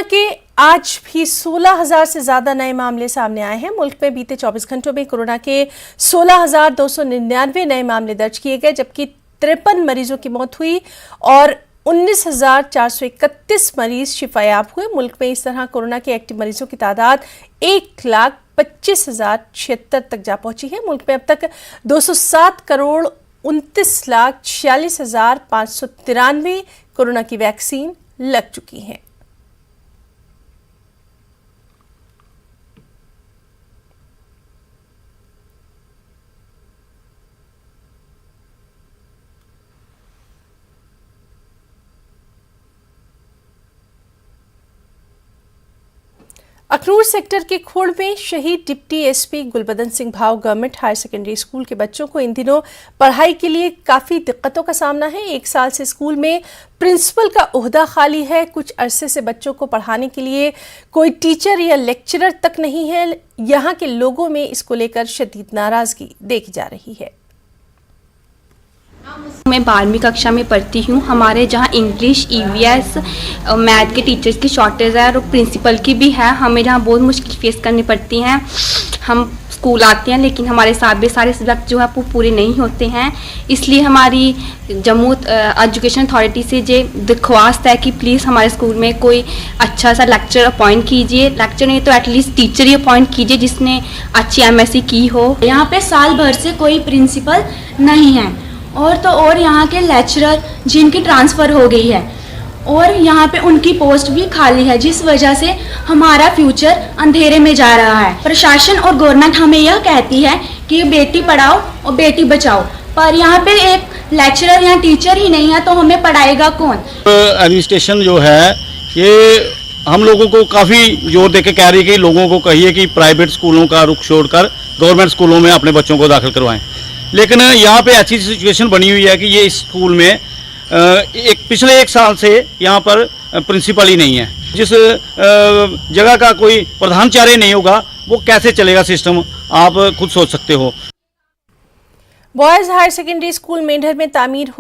के आज भी 16,000 से ज्यादा नए मामले सामने आए हैं। मुल्क में बीते 24 घंटों में कोरोना के 16,299 नए मामले दर्ज किए गए, जबकि 53 मरीजों की मौत हुई और 19,431 मरीज शिफायाब हुए। मुल्क में इस तरह कोरोना के एक्टिव मरीजों की तादाद 1,25,076 तक जा पहुंची है। मुल्क में अब तक 207,29,46,593 कोरोना की वैक्सीन लग चुकी है। अखनूर सेक्टर के खोड़ में शहीद डिप्टी एसपी गुलबदन सिंह भाव गवर्नमेंट हायर सेकेंडरी स्कूल के बच्चों को इन दिनों पढ़ाई के लिए काफ़ी दिक्कतों का सामना है। 1 साल से स्कूल में प्रिंसिपल का ओहदा खाली है। कुछ अरसे से बच्चों को पढ़ाने के लिए कोई टीचर या लेक्चरर तक नहीं है। यहाँ के लोगों में इसको लेकर शदीद नाराजगी देखी जा रही है। मैं 12वीं कक्षा में पढ़ती हूँ। हमारे जहाँ इंग्लिश, ईवीएस, मैथ के टीचर्स की शॉर्टेज है और प्रिंसिपल की भी है। हमें जहाँ बहुत मुश्किल फेस करनी पड़ती हैं। हम स्कूल आते हैं लेकिन हमारे साथ भी सारे सब्जेक्ट जो है वो पूरे नहीं होते हैं। इसलिए हमारी जम्मू एजुकेशन अथॉरिटी से ये दरख्वास्त है कि प्लीज़ हमारे स्कूल में कोई अच्छा सा लेक्चर अपॉइंट कीजिए। लेक्चर नहीं तो एटलीस्ट टीचर ही अपॉइंट कीजिए जिसने अच्छी एमएससी की हो। यहाँ पे साल भर से कोई प्रिंसिपल नहीं है और यहाँ के लेक्चरर जिनकी ट्रांसफ़र हो गई है और यहाँ पे उनकी पोस्ट भी खाली है, जिस वजह से हमारा फ्यूचर अंधेरे में जा रहा है। प्रशासन और गवर्नमेंट हमें यह कहती है कि बेटी पढ़ाओ और बेटी बचाओ, पर यहाँ पे एक लेक्चरर या टीचर ही नहीं है तो हमें पढ़ाएगा कौन। एडमिनिस्ट्रेशन जो है ये हम लोगों को काफ़ी जोर देके कह रही है कि लोगों को कहिए कि प्राइवेट स्कूलों का रुख छोड़कर गवर्नमेंट स्कूलों में अपने बच्चों को दाखिल करवाएं। लेकिन यहाँ पे ऐसी सिचुएशन बनी हुई है कि ये इस स्कूल में पिछले 1 साल से यहाँ पर प्रिंसिपल ही नहीं है। जिस जगह का कोई प्रधानाचार्य नहीं होगा वो कैसे चलेगा सिस्टम, आप खुद सोच सकते हो। Boys higher secondary school Mendhar में तामीर